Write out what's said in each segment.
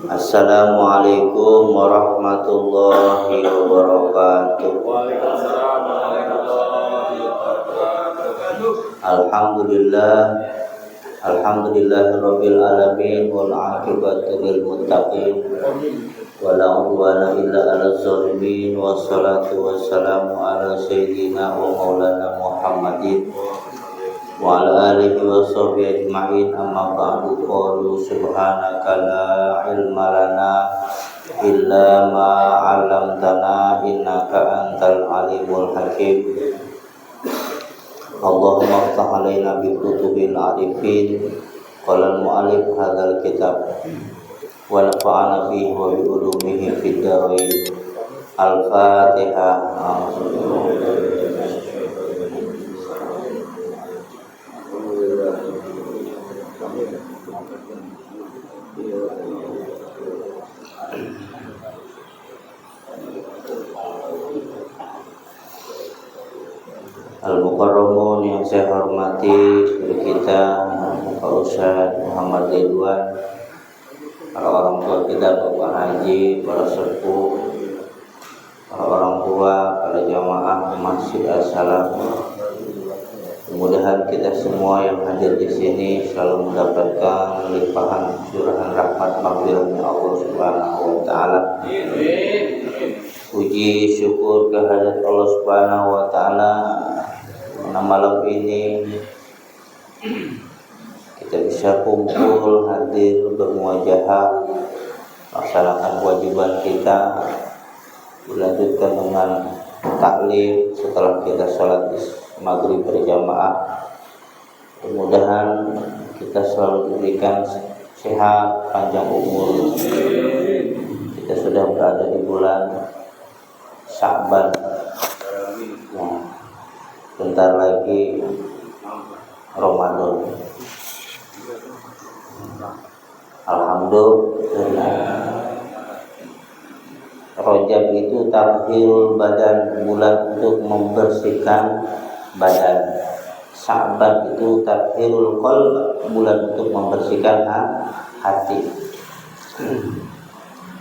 Assalamualaikum warahmatullahi wabarakatuh. Alhamdulillah, alhamdulillahirabbil alamin wal 'aqibatu lil muttaqin wala udwana illa 'alal zalimin wassalatu wassalamu ala sayyidina wa maulana Muhammadin wa ala alihi wa sahbihi ajma'in. Amma ba'du. Qalu subhanaka la ilma lana illa ma 'allamtana innaka antal alimul hakim. Allahumma iftah alaina bi kutubil arifin. Qala al-mu'allif hadzal kitab wa nafa'ana fihi wa bi ulumihi fid dharain. Al-Fatihah. Al-Mukarramun yang saya hormati guru kita Pak Ustadz Muhammad Ridwan, para orang tua kita, Bapak Haji, para sepuh, para orang tua, para jamaah Masjid As-Salam. Mudah-mudahan kita semua yang hadir di sini selalu mendapatkan limpahan curahan rahmat maghfirahnya Allah Subhanahu wa taala. Puji syukur kehadirat Allah Subhanahu wa taala. Malam ini kita bisa kumpul, hadir, bermuajahah, melaksanakan kewajiban kita, dilanjutkan dengan taklim setelah kita sholat maghrib berjamaah. Mudah-mudahan kita selalu diberikan sehat, panjang umur. Kita sudah berada di bulan Sya'ban. Bentar lagi Ramadan. Alhamdulillah. Rajab itu tathirul badan, bulan untuk membersihkan badan. Sya'ban itu tathirul qalb, bulan untuk membersihkan hati.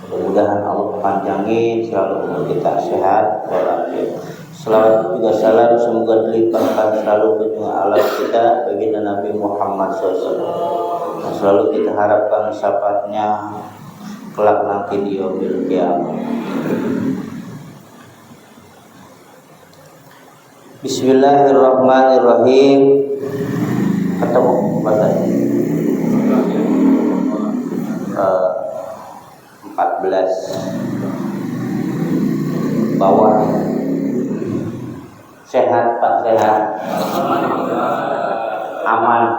Mudah-mudahan Allah panjangin selalu umur kita, sehat walafiat. Selawat juga salam semoga dilimpahkan selalu ke alam kita baginda Nabi Muhammad SAW. Dan selalu kita harapkan syafaatnya kelak nanti di yaumil qiyamah. Bismillahirrahmanirrahim. Ketemu bahasa 14 bawah. Sehat Pak, sehat, aman.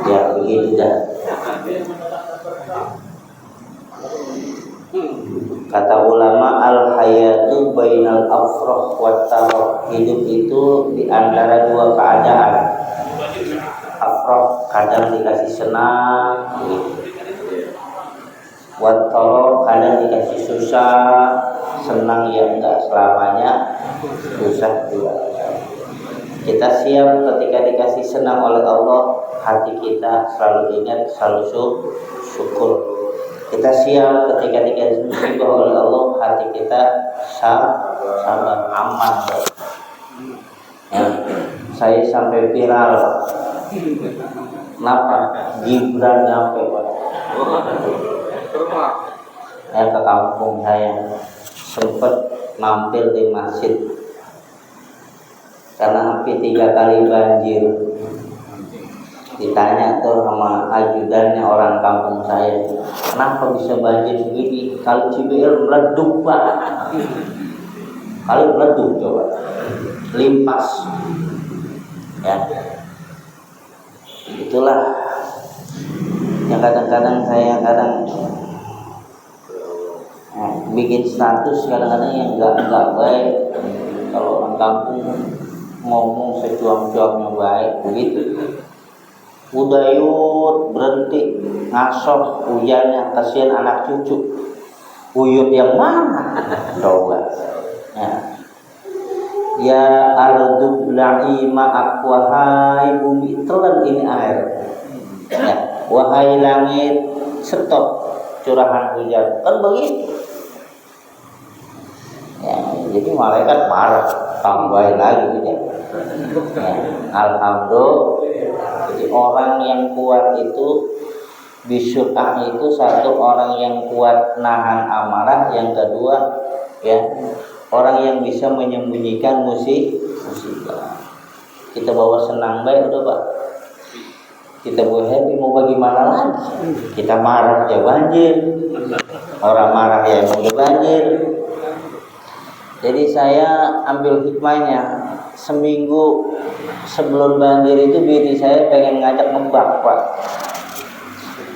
Ya begitu dah. Kata ulama, al-hayatu bainal afrah wat tarah. Hidup itu di antara dua keadaan. Afrah kadang dikasih senang, wat tarah kadang dikasih susah. Senang ya enggak selamanya, susah juga. Kita siap ketika dikasih senang oleh Allah, hati kita selalu ingat, selalu syukur. Kita siap ketika dikasih musibah oleh Allah, hati kita sabar, aman. Ya, saya sampai viral. Kenapa? Gibran nyampe Pak. Saya ke kampung saya, sempat mampir di masjid karena hampir 3 kali banjir. Ditanya tuh sama ajudannya orang kampung saya, kenapa bisa banjir begini? Kali Cibeil meleduk Pak. Kali meleduk coba, limpas. Ya, itulah yang kadang-kadang saya bikin status kadang-kadang yang enggak baik. Kalau orang kampung ngomong secuam-cuamnya baik begitu. Udah yud berhenti ngasoh hujannya, kasihan anak cucu. Uyut yang mana? Coba. Ya ardu bla'i ma'ak, wahai bumi telan ini air. Ya, wahai langit, stop curahan hujan. Kan begitu. Ya, jadi malaikat marah, tambahin lagi hujan. Ya, alhamdulillah. Jadi orang yang kuat itu bisyu'ah itu satu, orang yang kuat nahan amarah, yang kedua ya orang yang bisa menyembunyikan musibah. Kita bawa senang baik udah Pak, kita bawa happy, mau bagaimana lagi? Kita marah ya banjir, orang marah ya emang banjir. Jadi saya ambil hikmahnya, seminggu sebelum banjir itu bini saya pengen ngajak ngebak Pak,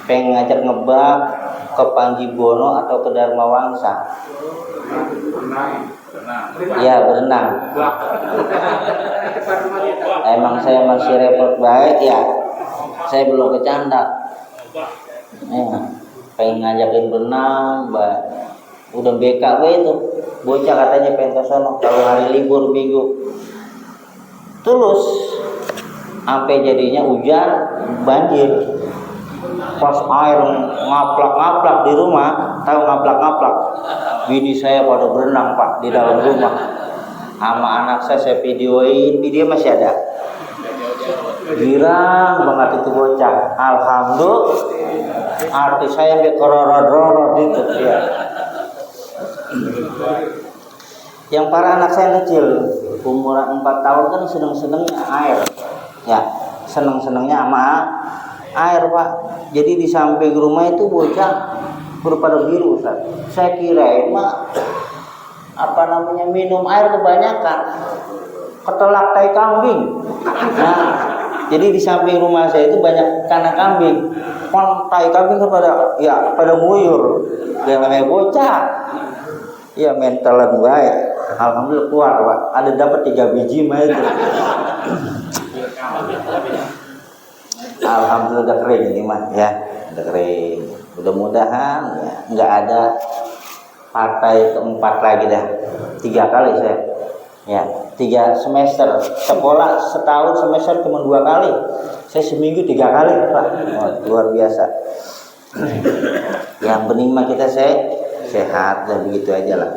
pengen ngajak ngebak ke Panji Bono atau ke Dharma Wangsa. Ya berenang. Emang saya masih repot baik ya. Saya belum kecanda. Ya, pengen ngajakin berenang, baik. Udah BKW itu. Bocah katanya pengen ke sono kalau hari libur minggu. Terus sampai jadinya hujan, banjir. Pas air ngaplak-ngaplak di rumah, tahu ngaplak-ngaplak? Bini saya pada berenang Pak di dalam rumah. Sama anak saya videoin, video masih ada. Girang banget itu bocah. Alhamdulillah. Arti saya sampai kororot-kororot itu ya. Yang para anak saya kecil, umuran 4 tahun kan seneng-senengnya air. Ya, seneng-senengnya sama air Pak. Jadi di samping rumah itu bocah berpada biru Ustaz. Saya kirain mah minum air kebanyakan, ketelak tai kambing. Nah, jadi di samping rumah saya itu banyak kandang kambing. Tai kambing pada nguyur. Yang namanya bocah. Ya mentalan baik. Alhamdulillah keluar Pak. Ada dapat 3 biji mah itu. Alhamdulillah udah kering ini mah ya, udah kering. Mudah-mudahan ya, nggak ada partai keempat lagi dah. 3 kali saya, ya 3 semester sekolah setahun semester cuma 2 kali. Saya seminggu 3 kali Pak, luar biasa. Yang penting mah kita sehat dan begitu aja lah.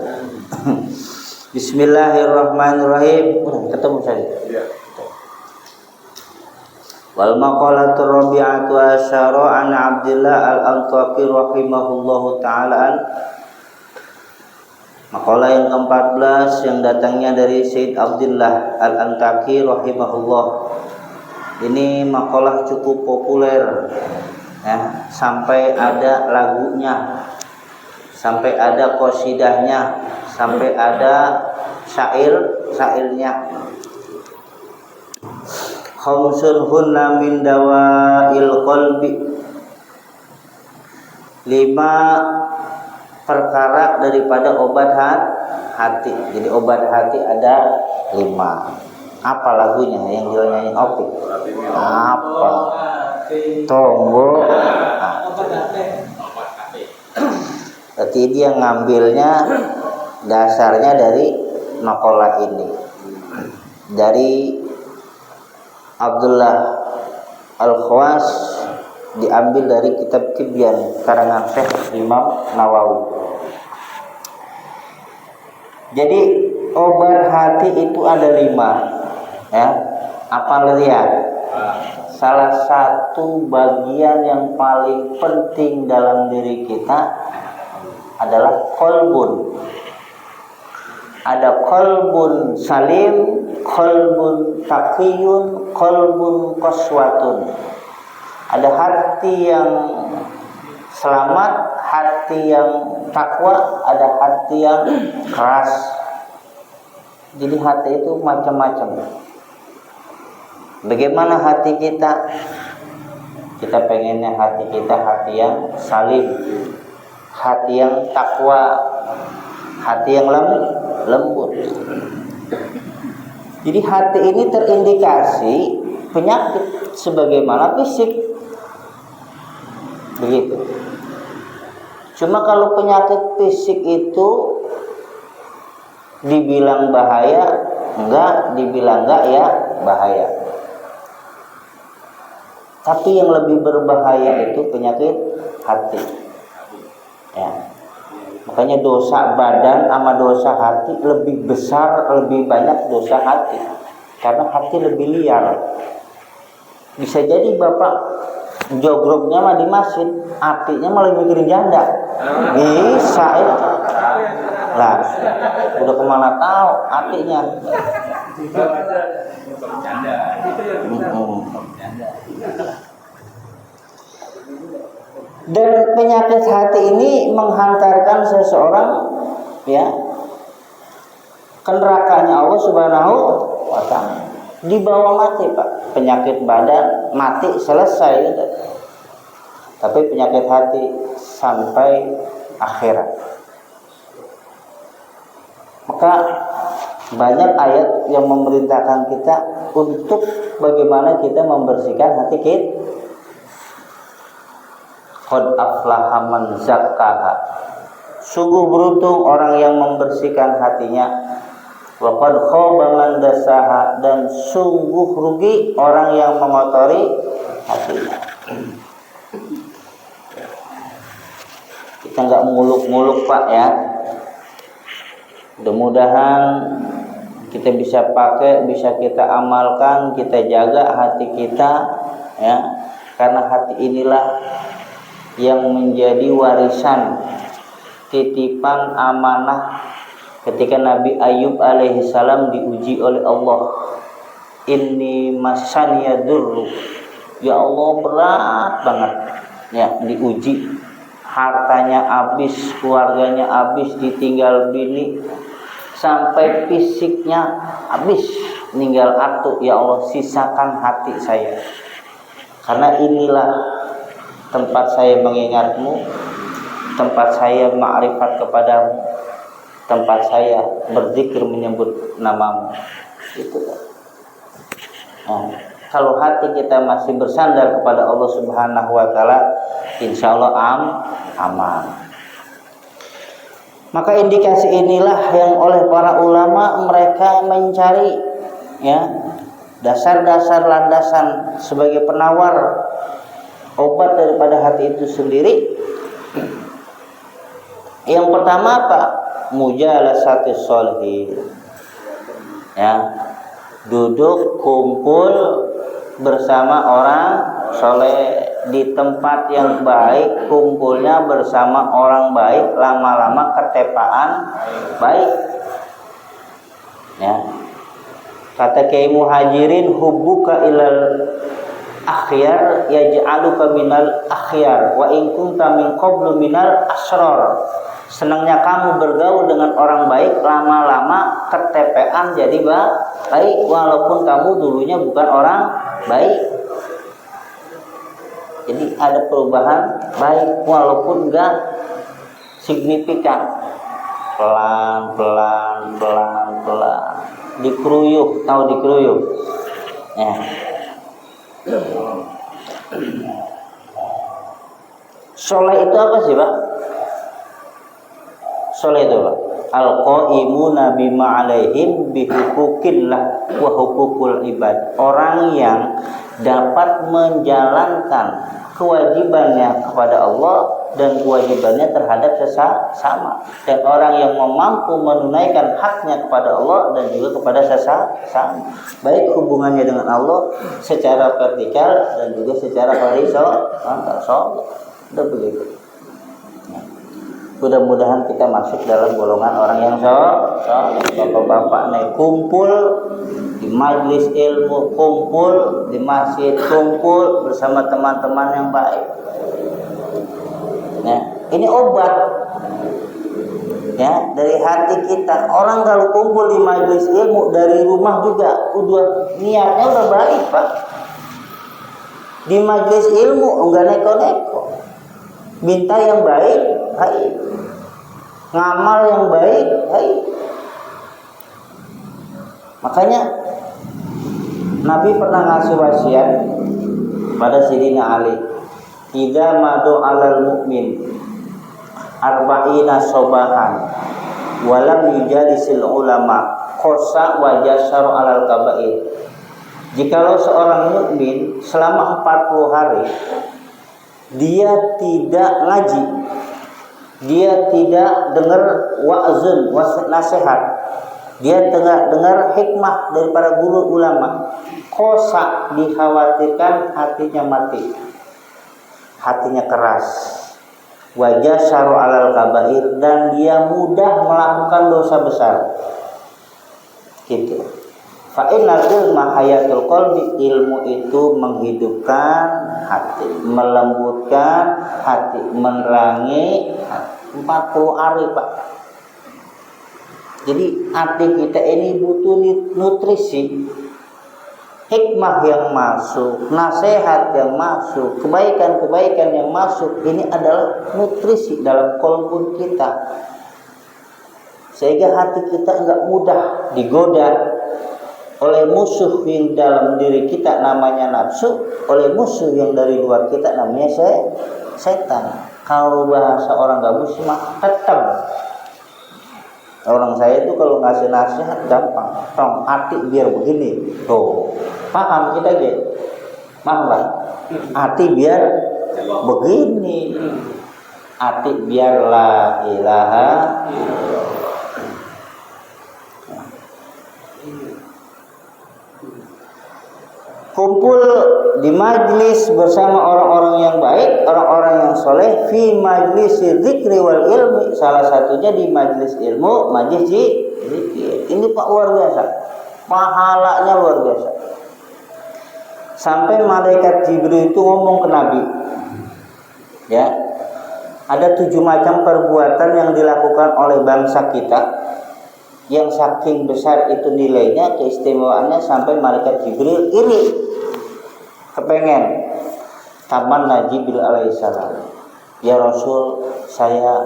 Bismillahirrahmanirrahim. Udah ketemu saya. Wal maqalatu rabi'atu asyara an Abdillah al-Antaqi rahimahullahu ta'ala. Maqalah yang ke-14 yang datangnya dari Sayyid Abdullah al-Antaqi rahimahullah. Ini maqalah cukup populer ya, sampai ada lagunya, sampai ada qasidahnya, sampai ada syairnya. Khamsun hunna min dawail qalbi, 5 perkara daripada obat hati. Jadi obat hati ada 5. Apa lagunya yang dinyanyiin Opik? Apa? Tonggo. Berarti dia ngambilnya dasarnya dari maqalah ini, dari Abdullah Al-Khawas, diambil dari kitab Tibyan karangan Syekh Imam Nawawi. Jadi obat hati itu ada 5 ya. Apa lihat? Salah satu bagian yang paling penting dalam diri kita adalah qalbun. Ada qalbun salim, qalbun taqiyun, qalbun qaswatun. Ada hati yang selamat, hati yang takwa, ada hati yang keras. Jadi hati itu macam-macam. Bagaimana hati kita? Kita pengennya hati kita hati yang salim, hati yang takwa, hati yang lembut. Jadi hati ini terindikasi penyakit sebagaimana fisik. Begitu. Cuma kalau penyakit fisik itu dibilang bahaya, dibilang enggak ya bahaya. Tapi yang lebih berbahaya itu penyakit hati. Ya. Makanya dosa badan sama dosa hati lebih besar, lebih banyak dosa hati. Karena hati lebih liar. Bisa jadi bapak jogroknya mah di masjid, hatinya malah mikirin janda. Bisa ya. Lah, udah kemana tahu hatinya. Dan penyakit hati ini menghantarkan seseorang ya ke nerakanya Allah Subhanahu wa ta'ala. Dibawa mati, Pak. Penyakit badan mati selesai gitu. Tapi penyakit hati sampai akhirat. Maka banyak ayat yang memerintahkan kita untuk bagaimana kita membersihkan hati kita. Qad aflaha man zakkaha. Sungguh beruntung orang yang membersihkan hatinya. Wa qad khaba man dassaha, dan sungguh rugi orang yang mengotori hatinya. Kita enggak muluk-muluk, Pak, ya. Mudah-mudahan kita bisa pakai, bisa kita amalkan, kita jaga hati kita ya. Karena hati inilah yang menjadi warisan titipan amanah ketika Nabi Ayub alaihissalam diuji oleh Allah. Inni masaniyadurru, ya Allah berat banget ya, diuji. Hartanya habis, keluarganya habis, ditinggal bini, sampai fisiknya habis, ninggal atu. Ya Allah, sisakan hati saya, karena inilah tempat saya mengingatmu, tempat saya ma'rifat kepadamu, tempat saya berzikir menyebut namamu. Itu. Nah, kalau hati kita masih bersandar kepada Allah Subhanahu wa ta'ala, insya Allah aman. Maka indikasi inilah yang oleh para ulama mereka mencari ya dasar-dasar landasan sebagai penawar obat daripada hati itu sendiri. Yang pertama apa? Mujalasatis sholihin. Ya, duduk kumpul bersama orang soleh di tempat yang baik, kumpulnya bersama orang baik, lama-lama ketepaan baik. Ya. Kata Kiai Muhajirin, hubbuka ilal akhyar yaj'aluka minal akhyar wa in kunta min qablu minal asrar. Senangnya kamu bergaul dengan orang baik, lama-lama ketepean jadi baik walaupun kamu dulunya bukan orang baik. Jadi ada perubahan baik walaupun enggak signifikan. Pelan-pelan dikeruyuk, tahu dikeruyuk ya. Soleh itu apa sih, Pak? Soleh itu Pak, al-qaimuna bima alaihim bihukukillah wa hukukul ibad. Orang yang dapat menjalankan kewajibannya kepada Allah dan kewajibannya terhadap sesama, dan orang yang mampu menunaikan haknya kepada Allah dan juga kepada sesama, baik hubungannya dengan Allah secara vertikal dan juga secara horizontal. Udah begitu. Mudah-mudahan kita masuk dalam golongan orang yang bapak-bapak naik kumpul di majelis ilmu, kumpul di masjid, kumpul bersama teman-teman yang baik. Ya, ini obat ya dari hati kita. Orang kalau kumpul di majelis ilmu dari rumah juga udah niatnya udah baik, Pak. Di majelis ilmu enggak neko-neko. Minta yang baik, baik. Ngamal yang baik, baik. Makanya Nabi pernah ngasih wasiat pada Sayyidina Ali, "Idza madu 'alal mu'min arba'ina sobahan walam yujalisil ulama khosa wa jasaru 'alal kaba'ir Jikalau seorang mukmin selama 40 hari dia tidak ngaji, dia tidak dengar wa'zun, nasihat, dia dengar hikmah dari para guru ulama, kosa dikhawatirkan hatinya mati, hatinya keras, wajah syaru alal kabair, dan dia mudah melakukan dosa besar. Gitu. Fa innal ilma hayatul qalbi, ilmu itu menghidupkan hati, melembutkan hati, menerangi hati. 40 hari, Pak. Jadi hati kita ini butuh nutrisi, hikmah yang masuk, nasihat yang masuk, kebaikan-kebaikan yang masuk. Ini adalah nutrisi dalam qalbun kita, sehingga hati kita enggak mudah digoda oleh musuh yang dalam diri kita namanya nafsu, oleh musuh yang dari luar kita namanya setan. Kalau bahasa orang gabus mah tetem. Orang saya itu kalau ngasih nasihat gampang, tong hati biar begini, tuh paham kita gitu, paham Pak? Hati biar begini, hati biar la ilaha. Kumpul di majlis bersama orang-orang yang baik, orang-orang yang soleh, fi majlis dzikri wal ilmi, salah satunya di majlis ilmu, majlis zikir. Ini Pak luar biasa, pahalanya luar biasa. Sampai malaikat Jibril itu ngomong ke Nabi, ya, ada 7 macam perbuatan yang dilakukan oleh bangsa kita, yang saking besar itu nilainya, keistimewaannya, sampai malaikat Jibril iri, kepengen. Taman Jibril alaihissalam, ya Rasul, saya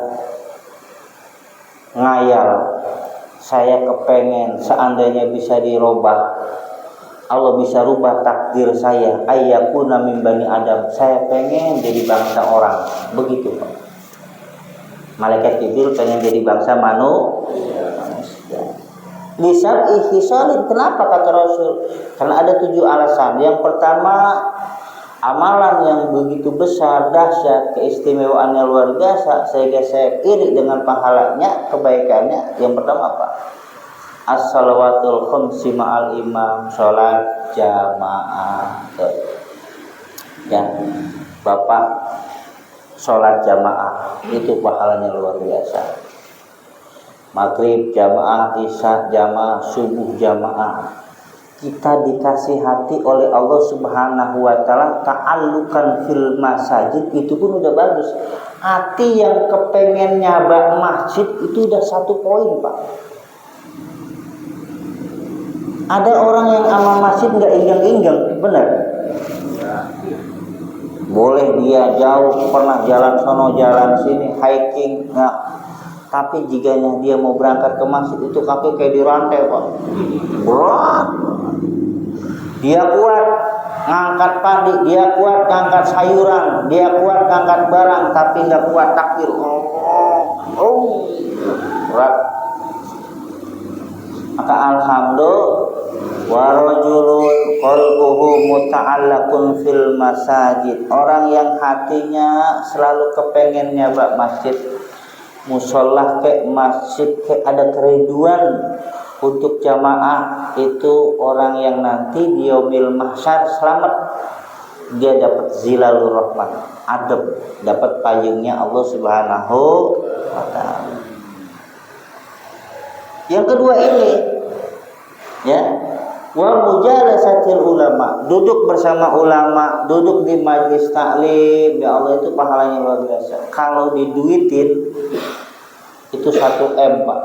ngayal, saya kepengen seandainya bisa dirubah, Allah bisa rubah takdir saya, ayyakuna min bani Adam, saya pengen jadi bangsa orang. Begitu Pak. Malaikat Jibril pengen jadi bangsa manusia. Lisab ihsalin, kenapa kata Rasul? Karena ada 7 alasan. Yang pertama, amalan yang begitu besar, dahsyat, keistimewaannya luar biasa, sehingga saya iri dengan pahalanya, kebaikannya. Yang pertama apa? As-salawatul khamsi ma'al imam, sholat jamaah. Ya, Bapak sholat jamaah itu pahalanya luar biasa. Maghrib jamaah, isya jamaah, subuh jamaah. Kita dikasih hati oleh Allah Subhanahu wa taala ta'allukan fil masajid, itu pun udah bagus. Hati yang kepengen nyaba masjid itu udah 1 poin, Pak. Ada orang yang sama masjid enggak inggang-inggang, benar? Boleh dia jauh, pernah jalan sono jalan sini, hiking, nah, tapi jiganya dia mau berangkat ke masjid itu kaki kayak dirantai, Pak. Berat. Dia kuat ngangkat padi, dia kuat ngangkat sayuran, dia kuat ngangkat barang, tapi nggak kuat takbir. Berat. Maka alhamdulillah, wa rajulun qalbuhu muta'allaqun fil masajid. Orang yang hatinya selalu kepengen nyaba masjid, musolah ke masjid, ke ada kerinduan untuk jamaah, itu orang yang nanti di yaumil mahsyar selamat. Dia dapat zilalur rahman, adab, dapat payungnya Allah Subhanahu wa taala. Yang kedua ini, ya, wa mujalasatil ulama, duduk bersama ulama, duduk di majlis taklim, ya Allah, itu pahalanya luar biasa. Kalau diduitin itu 1 M, Pak.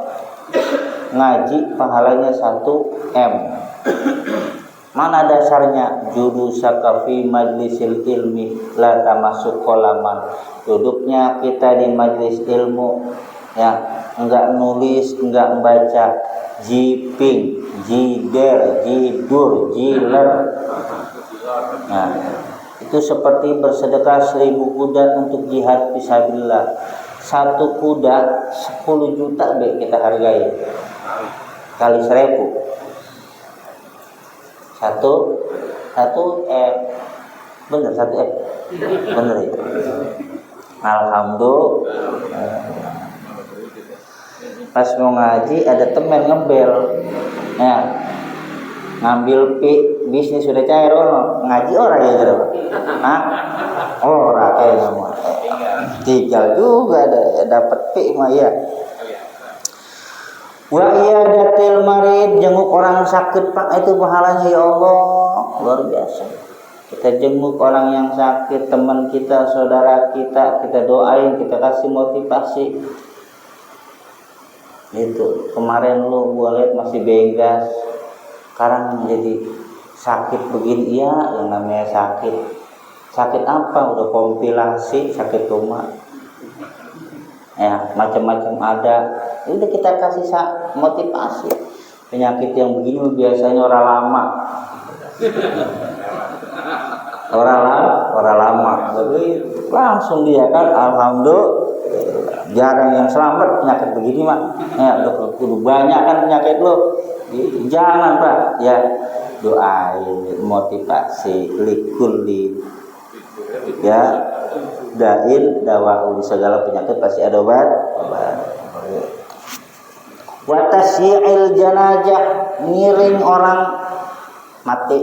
Ngaji pahalanya 1 M. Mana dasarnya? Judusaka fi majlisil ilmi la tamasuk qalaman. Duduknya kita di majlis ilmu, ya, enggak nulis, enggak membaca, jiping, jider, jidur, jiler. Nah, itu seperti bersedekah 1000 kuda untuk jihad fisabilillah. 1 kuda 10 juta deh kita hargai, kali 1000. satu bener satu bener ya. Alhamdulillah. Pas mau ngaji ada temen ngebel, ya ngambil bisnis sudah cair ngaji orang ya gitu, orang kayak nama tinggal juga ada dapat mah ya. Wa iyadatil marid, jenguk orang sakit Pak, itu pahalanya ya Allah luar biasa. Kita jenguk orang yang sakit, teman kita, saudara kita doain, kita kasih motivasi. Itu kemarin lu gua lihat masih benggas, sekarang jadi sakit begini ya, yang namanya sakit apa udah kompilasi sakit coma ya macam-macam ada, udah kita kasih motivasi. Penyakit yang begini biasanya orang lama jadi langsung dia kan alhamdulillah. Jarang yang selamat penyakit begini mah. Ya, udah banyak kan penyakit lo. Jangan Pak, ya doain, motivasi, likulli. Ya, dain dawaun, segala penyakit pasti ada obat. Wa tasyi'il janazah, ngiring orang mati.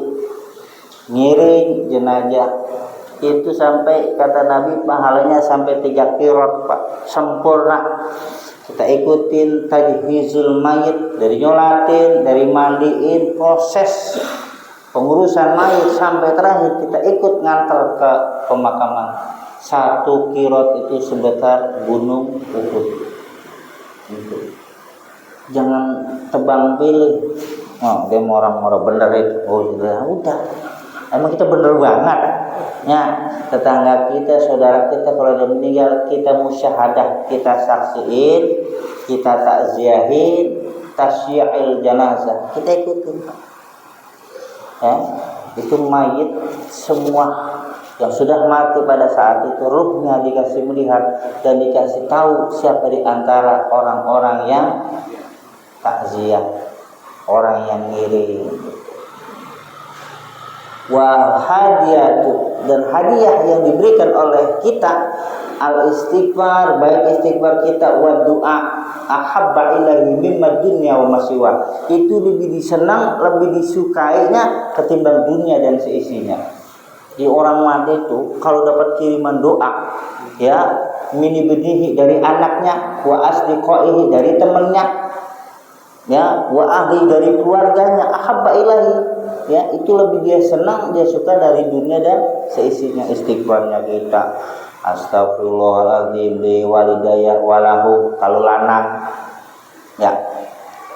Ngiring jenazah itu sampai kata Nabi pahalanya sampai 3 qirat Pak, sempurna. Kita ikutin tajhizul mayit, dari nyolatin, dari mandiin, proses pengurusan mayit sampai terakhir kita ikut ngantar ke pemakaman. 1 qirat itu sebesar gunung Uhud. Jangan tebang pilih. Oh, dia mau orang-orang bener itu. Oh, udah. Emang kita bener banget. Ya, tetangga kita, saudara kita kalau dia meninggal kita musyahadah, kita saksiin, kita takziahin, tasyi'il janazah, kita ikutin. Ya, itu mayit semua yang sudah mati pada saat itu ruhnya dikasih melihat dan dikasih tahu siapa di antara orang-orang yang takziah, orang yang ngiring. Wa hadiyatu, dan hadiah yang diberikan oleh kita al istighfar, baik istighfar kita wa doa ahabba ilahi mimma dunya wa masiwa, itu lebih disenang, lebih disukainya ketimbang dunia dan seisinya. Di orang mati itu kalau dapat kiriman doa ya mini bedihi dari anaknya, wa asdiqaihi dari temannya, ya wa ahli dari keluarganya, ahabba ilahi, ya itu lebih dia senang, dia suka dari dunia dan seisinya. Istighfarnya kita astagfirullahaladzim li walidayya walahu kalau lanang, ya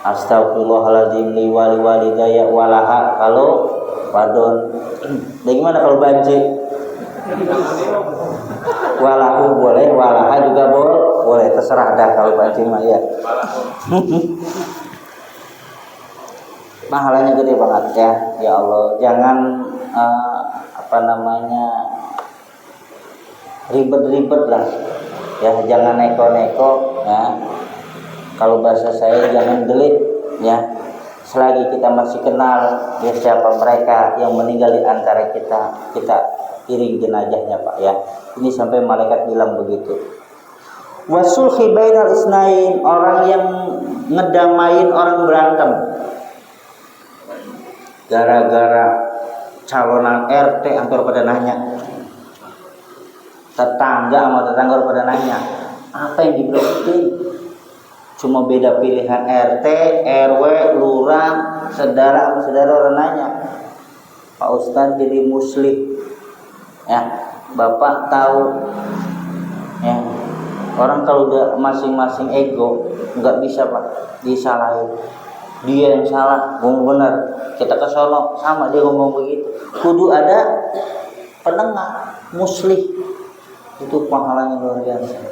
astagfirullahaladzim li walidayya walaha kalau wadon. Bagaimana kalau banci? Walahu boleh, walaha juga boleh, terserah dah kalau banci mah ya. Pahalanya gede banget ya, ya Allah. Jangan ribet-ribet lah, ya jangan neko-neko ya. Kalau bahasa saya jangan gelit ya. Selagi kita masih kenal ya siapa mereka yang meninggal di antara kita, kita iring jenazahnya Pak ya. Ini sampai malaikat bilang begitu. Wasulhi bainal isnain, orang yang ngedamain orang berantem gara-gara calonan RT hampir pada nanya, tetangga sama tetangga pada nanya apa yang diblokin, cuma beda pilihan RT, RW, lurah, saudara sama saudara orang nanya. Pak Ustadz jadi muslim ya, Bapak tahu ya, orang kalau udah masing-masing ego nggak bisa Pak disalahin. Dia yang salah, ngomong benar, kita ke sono sama dia ngomong begitu. Kudu ada penengah, muslih, itu pahalanya luar biasa.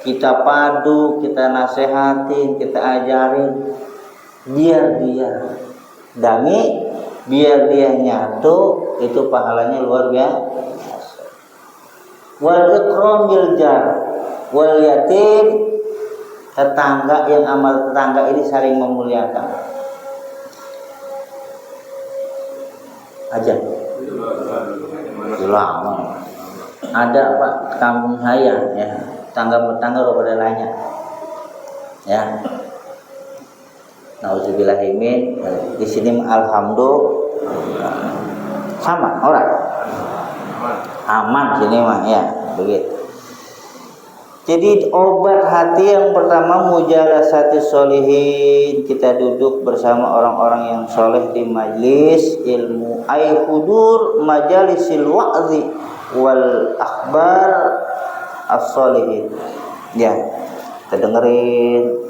Kita padu, kita nasehatin, kita ajarin, biar dia dami, biar dia nyatu, itu pahalanya luar biasa. Wal ikramil jar wal yatim, tetangga yang amal tetangga ini saling memuliakan. aja lama. Ada Pak kampung saya ya, tangga-tangga udah pada nanya ya. Nauzubillahimin. Di sini alhamdulillah sama orang aman sini mah ya begitu. Jadi obat hati yang pertama mujalasati sholihin, kita duduk bersama orang-orang yang soleh di majlis ilmu, ay hudur majalisil wa'zi wal akhbar as-sholihin. Ya, kita dengerin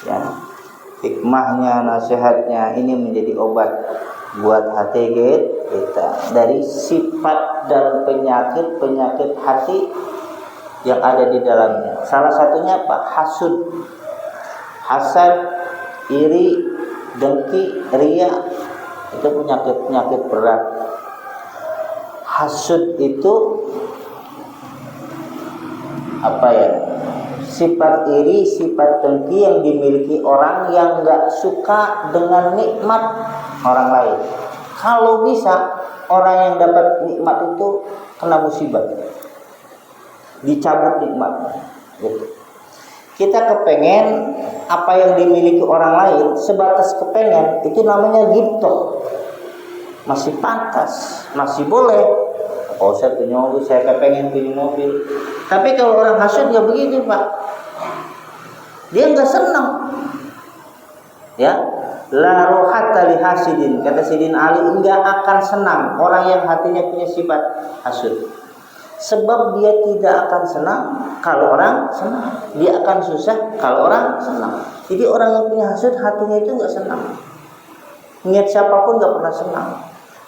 ya hikmahnya, nasihatnya, ini menjadi obat buat hati kita dari sifat dan penyakit hati yang ada di dalamnya. Salah satunya apa? Hasud, hasad, iri, dengki, ria. Itu penyakit berat. Hasud itu apa ya? Sifat iri, sifat dengki yang dimiliki orang yang nggak suka dengan nikmat orang lain. Kalau bisa orang yang dapat nikmat itu kena musibah, dicabut nikmat gitu. Kita kepengen apa yang dimiliki orang lain, sebatas kepengen, itu namanya ghibthah. Masih pantas, masih boleh. Oh saya punya mobil, saya kepengen punya mobil. Tapi kalau orang hasud nggak begitu Pak, dia nggak senang ya. La rohata li hasidin, kata Sayyidina Ali, enggak akan senang orang yang hatinya punya sifat hasud. Sebab dia tidak akan senang kalau orang senang, dia akan susah kalau orang senang. Jadi orang yang punya hasud hatinya itu nggak senang. Niat siapapun nggak pernah senang.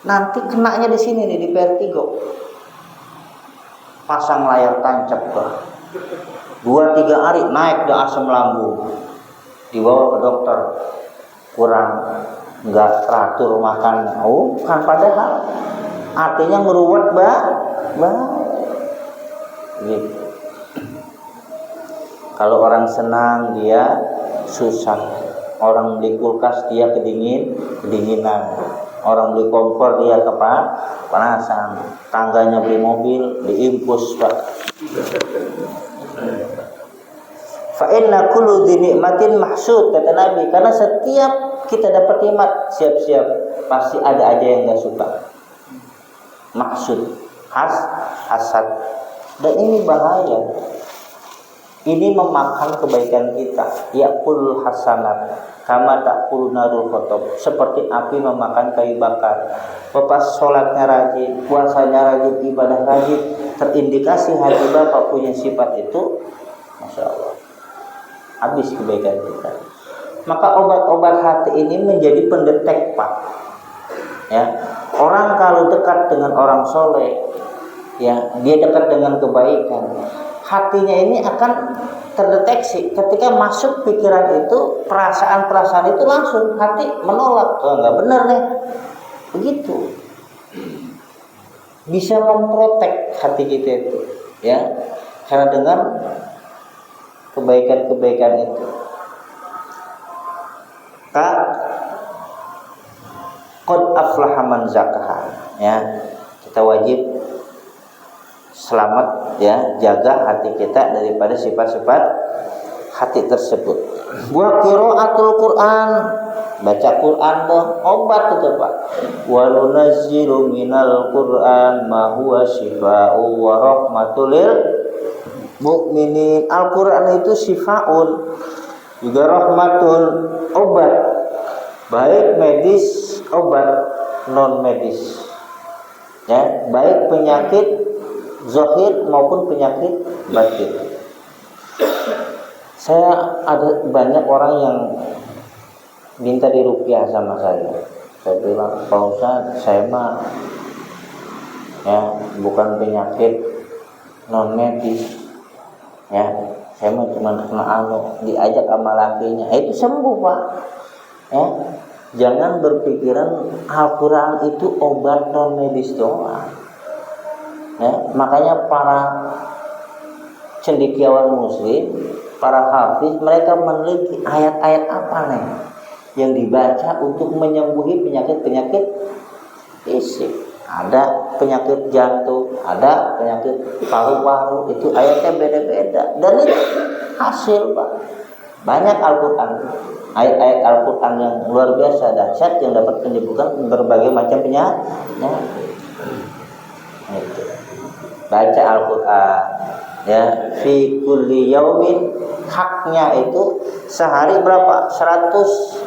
Nanti kenanya di sini nih, di vertigo. Pasang layar tancap bah. 2-3 hari naik ke asam lambung, dibawa ke dokter, kurang nggak teratur makan. Oh kan padahal artinya meruwet gitu. Kalau orang senang dia susah, orang beli kulkas dia kedinginan, orang beli kompor dia kepanasan, tangganya beli mobil diimpus Pak. Fa inna kullu nikmatin mahsud, kata Nabi, karena setiap kita dapat nikmat siap-siap pasti ada aja yang nggak suka. Maksud, hasad, dan ini bahaya. Ini memakan kebaikan kita. Yaqul hasanat kama taqul narul khotob, seperti api memakan kayu bakar. Bapak sholatnya rajin, puasanya rajin, ibadah rajin, terindikasi hati Bapak punya sifat itu, Masya Allah, habis kebaikan kita. Maka obat-obat hati ini menjadi pendetek Pak ya. Orang kalau dekat dengan orang soleh ya, dia dekat dengan kebaikan, hatinya ini akan terdeteksi. Ketika masuk pikiran itu, perasaan-perasaan itu, langsung hati menolak. Oh nggak benar nih, begitu. Bisa memprotek hati kita itu ya, karena dengan kebaikan-kebaikan itu. Qad aflaha man zakaha ya. Kita wajib selamat ya, jaga hati kita daripada sifat-sifat hati tersebut. Wa qiraatul Quran, baca Quran dong, obat itu Pak. Wa nunazzilu minal Quran ma huwa syifaa'u wa rahmatul lil mu'minin. Al-Quran itu syifaun, juga rahmatul, obat, baik medis, obat non medis ya, baik penyakit zahir maupun penyakit batin. Saya ada banyak orang yang minta diruqyah sama saya. Saya bilang, Pak Ustaz, saya mah ya bukan penyakit non medis ya, saya mah cuma kena diajak sama lakinya, itu sembuh Pak ya. Jangan berpikiran Al-Quran itu obat non medis doang ya. Makanya para cendekiawan muslim, para hafiz, mereka meneliti ayat-ayat apa nih yang dibaca untuk menyembuhi penyakit-penyakit fisik. Ada penyakit jantung, ada penyakit paru-paru, itu ayatnya beda-beda. Dan itu hasil, Pak. Banyak Al-Quran, ayat-ayat Al-Quran yang luar biasa dahsyat yang dapat menyembuhkan berbagai macam penyakit. Itu. Baca Al-Quran, ya, fi kulli yaumin, haknya itu sehari berapa? 100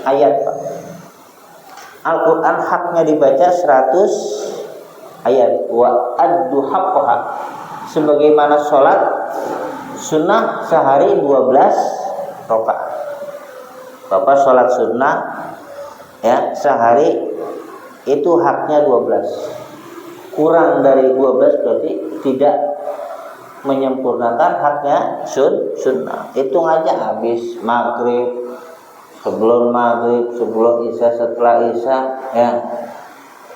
ayat, Pak. Al-Quran haknya dibaca 100 ayat. Wa addu haqqaha, sebagaimana sholat sunnah sehari 12 rakaat. Bapak sholat sunnah ya sehari itu haknya 12. Kurang dari 12 berarti tidak menyempurnakan haknya sunnah. Hitung aja habis maghrib, sebelum maghrib, sebelum isya, setelah isya, ya,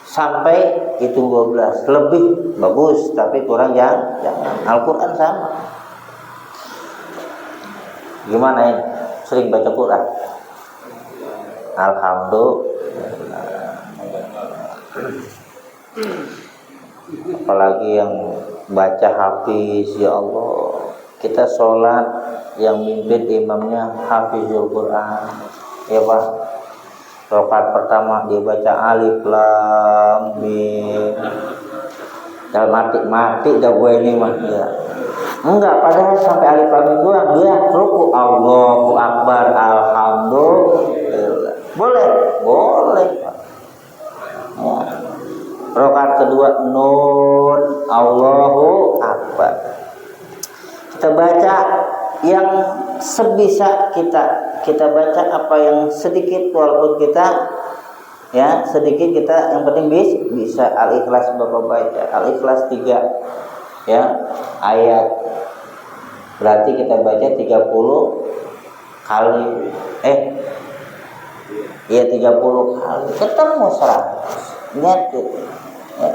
sampai hitung 12. Lebih bagus, tapi kurang jangan. Al-Quran sama. Gimana ini? Sering baca Quran? Alhamdulillah. Apalagi yang baca hafiz, ya Allah. Kita sholat yang mimpin imamnya hafizul Quran, ya Pak. Rakaat pertama dia baca alif lam mim. Dalam mati dah gue ini mah ya. Enggak, padahal sampai alif lam mim doang dia ruku Allahu akbar alhamdulillah. Boleh, Pak. Ya. Rakaat kedua nun Allahu akbar. Kita baca yang sebisa kita baca apa yang sedikit, walaupun kita ya sedikit, kita yang penting bisa. Al-Ikhlas Bapak baca Al-Ikhlas 3 ya ayat, berarti kita baca 30 kali 30 kali ketemu 100. Lihat tuh ya.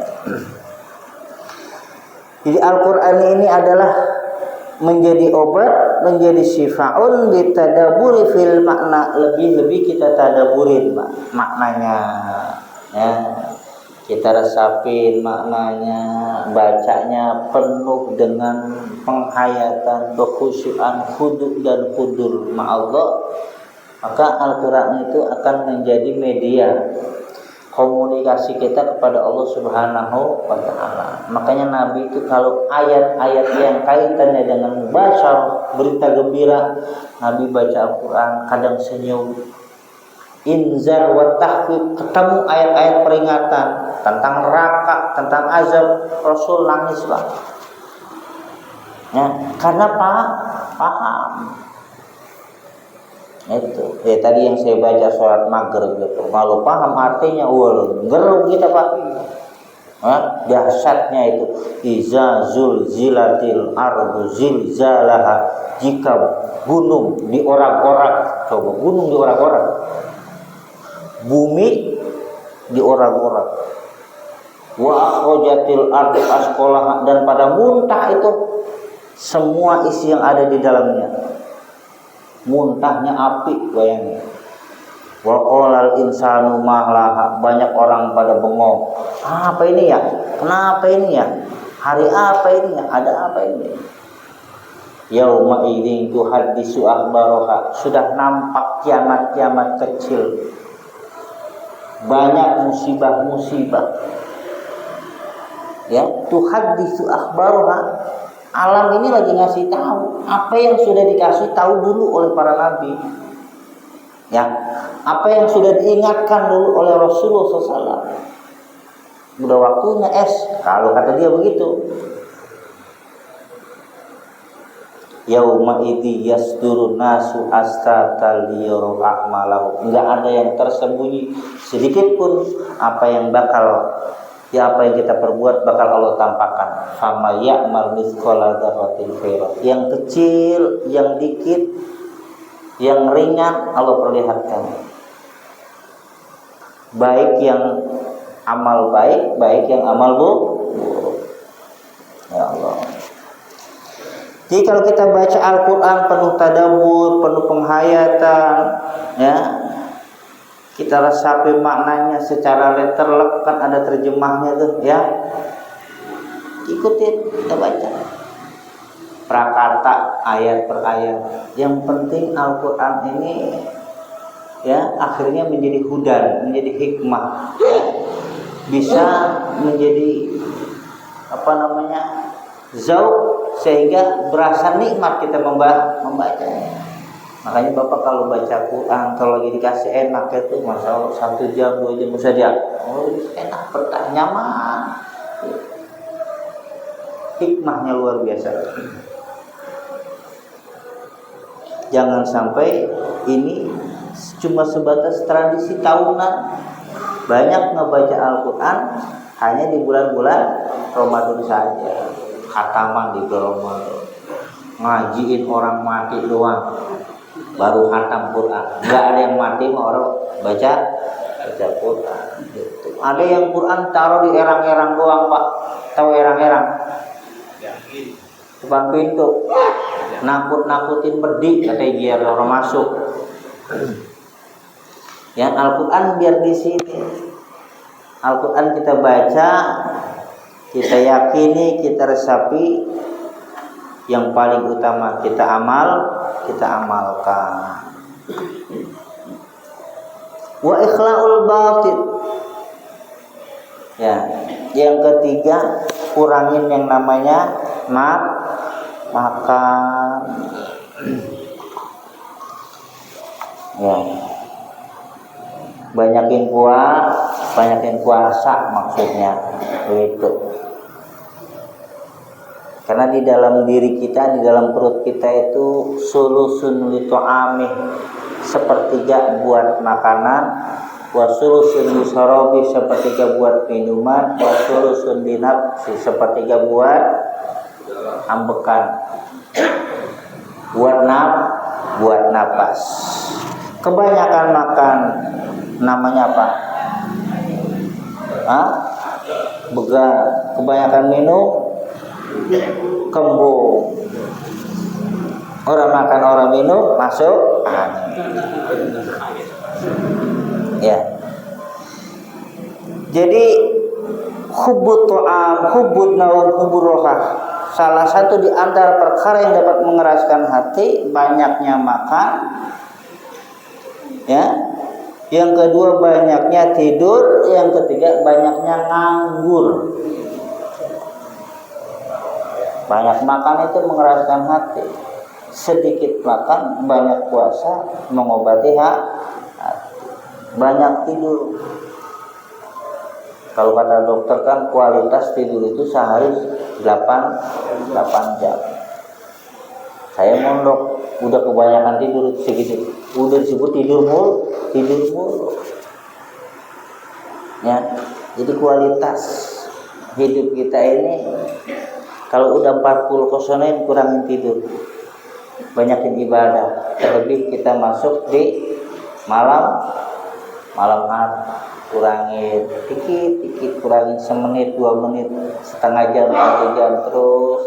Jadi Al-Quran ini adalah menjadi obat, menjadi syifaun bitadaburi fil makna. Lebih kita tadaburin maknanya ya. Kita resapin maknanya, bacanya penuh dengan penghayatan, kekhusyuan, khudu dan kudur ma'allah. Maka Al-Quran itu akan menjadi media komunikasi kita kepada Allah Subhanahu wa ta'ala. Makanya Nabi itu kalau ayat-ayat yang kaitannya dengan mubasyarah, berita gembira, Nabi baca Al-Quran, kadang senyum. Inzar wa tahqiq, ketemu ayat-ayat peringatan tentang neraka, tentang azab, Rasul nangis, Pak. Ya, karena paham. Itu tadi yang saya baca sholat maghrib gitu. Kalau paham artinya, gerung kita, Pak. Dahsyatnya itu iza zulzilatil ardu zilzalaha, jika gunung diorak-orak. Coba gunung diorak-orak, bumi diorak-orak. Wa akhrajatil ardu asqalaha, dan pada muntah itu semua isi yang ada di dalamnya. Muntahnya api, bayangin. Wa qolal insanu mahlaha, banyak orang pada bengong. Apa ini ya? Kenapa ini ya? Hari apa ini ya? Ada apa ini? Yauma idzin tuhaddisu akhbaraha, sudah nampak kiamat-kiamat kecil. Banyak musibah-musibah. Ya, tuhaddisu akhbaraha. Alam ini lagi ngasih tahu apa yang sudah dikasih tahu dulu oleh para nabi, ya, apa yang sudah diingatkan dulu oleh Rasulullah SAW. Udah waktunya kalau kata dia begitu. Yauma idzi yasdurun nasu astata liyuru a'malahu, enggak ada yang tersembunyi sedikit pun apa yang apa yang kita perbuat bakal Allah tampakkan. Fama ya'mal mithqala dzarratin khairan, yang kecil, yang dikit, yang ringan Allah perlihatkan. Baik yang amal baik, baik yang amal buruk. Ya Allah. Jadi kalau kita baca Al-Quran penuh tadabbur, penuh penghayatan, ya, kita resapi maknanya secara letterlek, kan ada terjemahnya tuh ya. Ikutin, kita baca prakata ayat per ayat. Yang penting Al-Qur'an ini ya akhirnya menjadi hudan, menjadi hikmah ya. Bisa menjadi zauq, sehingga berasa nikmat kita membacanya. Makanya Bapak kalau baca Quran, kalau lagi dikasih enak itu, Masya Allah 1 jam 2 jam bisa dia, enak, betah, nyaman. Hikmahnya luar biasa. Jangan sampai ini cuma sebatas tradisi tahunan. Banyak ngebaca Al-Quran hanya di bulan-bulan Ramadan saja. Khataman di bulan Ramadan, ngajiin orang mati doang baru khatam Quran. Nggak ada yang mati mau orang baca Quran gitu. Ada yang Quran taruh di erang-erang doang, Pak. Tahu erang-erang? Depan pintu, nakut-nakutin bedik katanya biar orang masuk. Ya, Al-Quran biar di sini. Al-Quran kita baca, kita yakini, kita resapi. Yang paling utama kita amalkan. Wa ikhla'ul batil. Ya, yang ketiga, kurangin yang namanya makan. Ya. Banyakin puasa maksudnya begitu. Karena di dalam diri kita, di dalam perut kita itu sulusun li ta'amih, sepertiga buat makanan, wa sulusun li syarabi, sepertiga buat minuman, wa sulusun li nafsi, sepertiga buat ambekan, buat napas. Kebanyakan makan namanya apa? Begal. Kebanyakan minum kembung. Orang makan orang minum masuk ya. Jadi hubbut ta'am, hubbut naum, hubbur rohah, salah satu di antara perkara yang dapat mengeraskan hati banyaknya makan ya. Yang kedua banyaknya tidur, yang ketiga banyaknya nganggur. Banyak makan itu mengeraskan hati, sedikit makan, banyak puasa mengobati hati. Banyak tidur, kalau kata dokter kan kualitas tidur itu sehari 8 jam. Saya mondok udah kebanyakan tidur segitu, udah disebut tidur mulu ya. Jadi kualitas hidup kita ini kalau udah 40% kurangin tidur, banyakin ibadah, terlebih kita masuk di malam hari, kurangin dikit, kurangin semenit, 2 menit, setengah jam, 1 jam, terus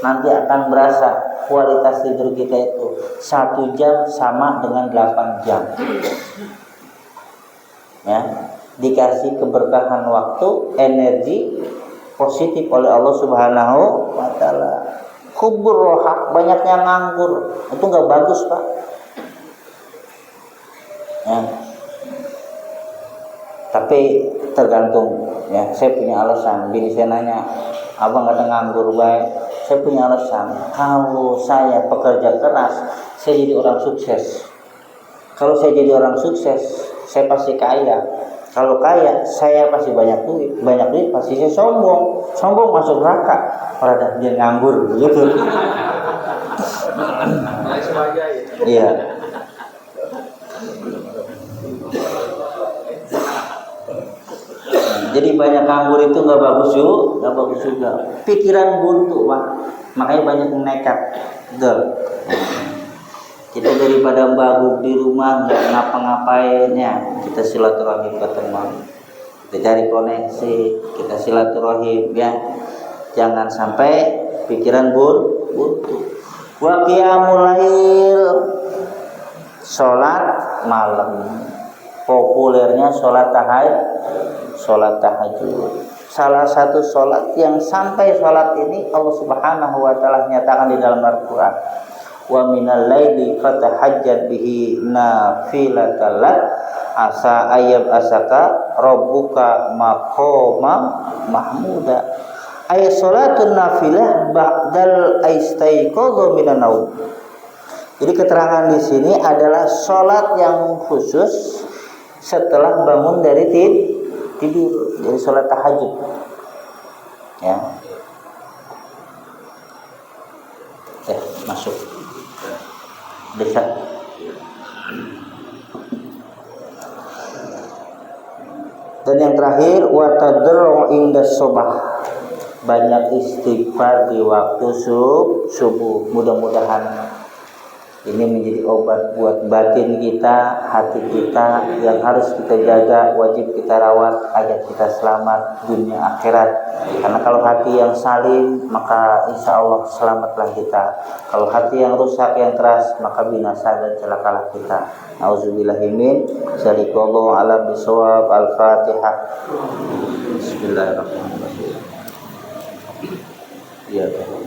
nanti akan berasa kualitas tidur kita itu 1 jam sama dengan 8 jam ya. Dikasih keberkahan waktu, energi positif oleh Allah Subhanahu wa ta'ala. Hubbur rohak, banyaknya nganggur, itu nggak bagus, Pak ya. Tapi tergantung ya. Saya punya alasan. Bini saya nanya, abang ada nganggur baik. Saya punya alasan. Kalau saya pekerja keras, saya jadi orang sukses. Kalau saya jadi orang sukses, saya pasti kaya. Kalau kaya, saya pasti banyak duit pasti saya sombong masuk neraka. Orang dah dia nganggur begitu. Iya. Jadi banyak nganggur itu nggak bagus juga. Pikiran buntu, Pak. Makanya banyak yang nekat. Kita daripada babuk di rumah nggak ngapa-ngapain ya, kita silaturahim ke teman, kita cari koneksi, kita silaturahim ya. Jangan sampai pikiran buntu. Wa qiyamul lail, sholat malam. populernya sholat tahajud. Salah satu sholat yang sampai sholat ini Allah Subhanahu wa taala nyatakan di dalam Al-Qur'an, wa minal laili fatahajjat bihi nafilatan lak asa ayyab asaka rabbuka maqama mahmuda. Ayat sholatun nafilah ba'dal istaiqadha minan naum. Jadi keterangan di sini adalah sholat yang khusus setelah bangun dari tidur, jadi sholat tahajud. Ya, masuk. Bisa. Dan yang terakhir, wa tadarru inda subah. Banyak istighfar di waktu subuh. Mudah-mudahan ini menjadi obat buat batin kita, hati kita yang harus kita jaga, wajib kita rawat agar kita selamat dunia akhirat. Karena kalau hati yang salim, maka insya Allah selamatlah kita. Kalau hati yang rusak, yang keras, maka binasa dan celakalah kita. Auzubillahi min syarri wallahu a'lam bishawab. Al-Fatihah. Bismillahirrahmanirrahim. Ya Allah.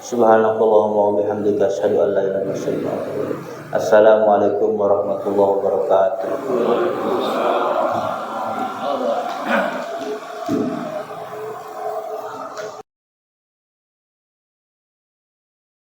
Subhanakallahumma wa bihamdika asyhadu an la ilaha illa anta astaghfiruka wa atubu ilaik. Assalamualaikum warahmatullahi wabarakatuh.